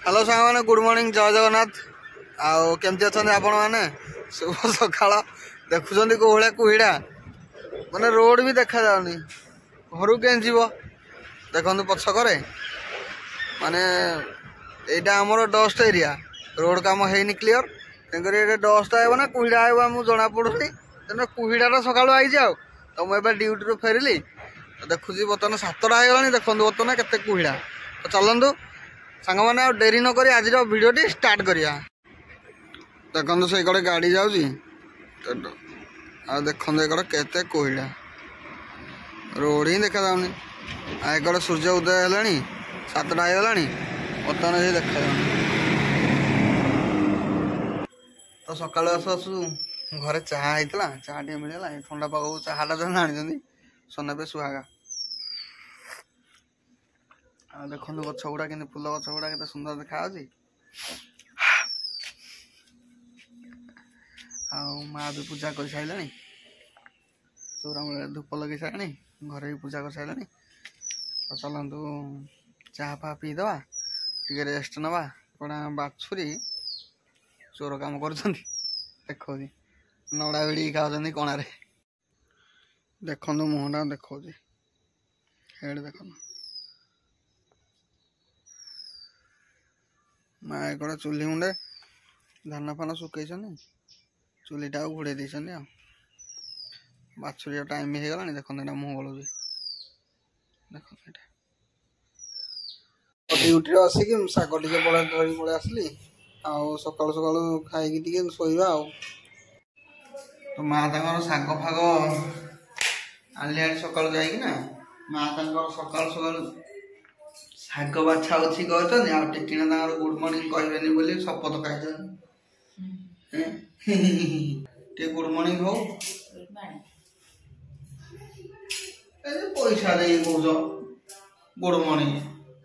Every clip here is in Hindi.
हेलो सांग मैंने गुड मॉर्निंग जय जगन्नाथ आउ केमती अच्छा आपण मैंने शुभ सकाल देखुं कौ भाया कुहिड़ा माने रोड भी देखा जाऊनी घर के जीव देखु पछक माने यहाँ आमर डस्ट एरिया रोड काम है क्लीयर तेणुक डस्ट आए ना कुहिड़ा आम जना पड़ुनी तेना कुहिड़ा सकाल आई तो मुझे ड्यूटी रू फेरिली देखुची बर्तमान 7टा हो देखो बर्तमान केते कुहिड़ा तो चलतु सांग मैंने डेरी नक आज भिडटी स्टार्ट करिया देखो से कड़े गाड़ी जाऊँगी देखो ये केते कोहिड़ा रोड ही देखा जाऊनी आकड़े सूर्य उदय है 7टा हो बर्तमान ये देखा जाऊनी तो सकाल आसु आसु घरे चाहा होता चाहा टे मिलला ठंडा पाग चाहाटा जो आनी सोना पे सुहागा देखो गछ गुड़ा कि फूल गछ गुड़ा के सुंदर देखा माँ भी पूजा कर सारा चौरा मूल धूप लगे सारे घरे भी पूजा कर सारा तो चलतु चाहा फा पीदे टे रेस्ट नवा कड़ा बाछुरी चोर कम कर देखो नड़ा भिड़ी खाऊँ कणारे देखो मुहटा देखा हेड देख माँ एक चूल्ही मुंडे धान फान सुकई चूलीटा घोड़े देते बाछुरी टाइम भी होगा देखो मुँह गलुच देखो ड्यूटी आसिक शाग टे धरी पलि आसली सका सका खाई शोवा तो माँ शाग फाग आनी सका जाइना माँ सका सका शाग बाछा उठी कहते टिकिना गुड मॉर्निंग कहबेनि बोली शपथ खाई टे गुड मॉर्निंग हो पैसा दे कौच गुड मॉर्निंग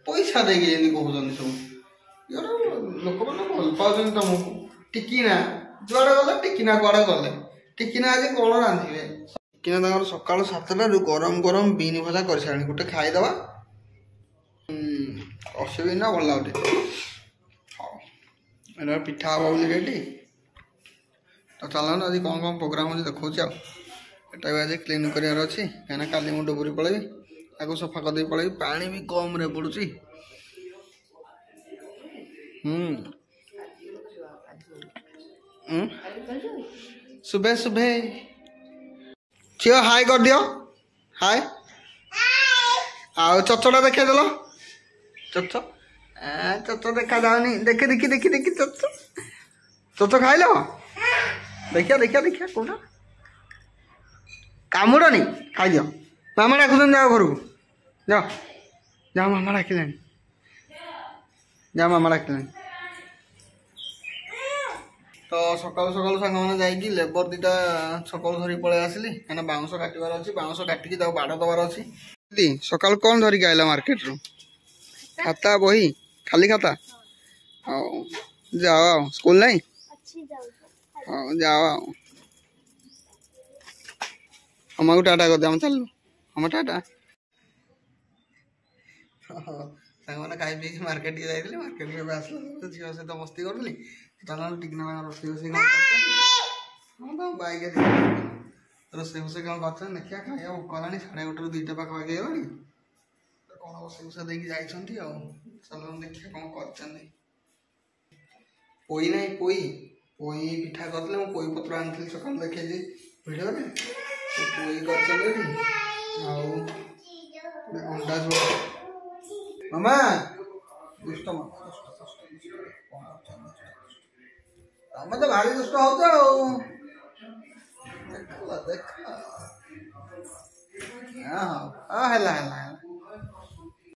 पैसा दे कहते सब लोक मैंने भल पाँच तुमको टिकिना जुआड़े गले टिकिना कुआड़े गले टिकिना आज कौन रांधे टिकिना सका 7टा गरम गरम बीन भजा कर सारे गोटे खाईदे असुविधा ना भल लगे हाँ पिठा हम बोली रेडी तो चलन आज कौन कौन प्रोग्राम अच्छे देखा आटा भी आज क्लीन करार अच्छी कहीं काली मुझे डुबुरी पलैबी आगे सफा करदे पलैबी पानी भी कम रे पड़ुची सुबह सुबह झील हाय कर दियो हाय आओ चचड़ा देखे देल चच चच देखा जाऊनी देखे देखी देखी देखी चच चच खाइल देखिया देखिया देखिया कौटा कामुड़नी खाई दियो मामा डाकुन जाओ घर को जाओ जाओ मामा डाकिले जाओ मामा डाकिले तो सका सका सांग मैंने जाकि लेबर दीटा सका धरी पलि आसली कहीं बाउंस काटार अच्छी बाउंस काटिकी बाड़ दबार अच्छी सका कौन धरिक आइला मार्केट रू खाता बही खाली खाता हाँ जाओ आओ स्कूल नहीं हाँ जाओ आओ हम टाटा कर दे चल हम टाटा मैंने खाई पी मार्केट जाइए मार्केट आसला झील सहित मस्ती करी चल टिकना रोसे बैग रोसे फोसे कौन कर देखिए खाया भोक है 1:30 2टा पाखापाखि है कौन रोसे फोसे देकी जाइछंती चल देखिए कौन कर पोई नहीं पोई पोई पिठा करते पोई पत्र आनी सका देखे भिडियो पोई कर अंडा झोल मामा दुष्ट तमें तो भारी दुष्ट हो देख हाँ हाँ है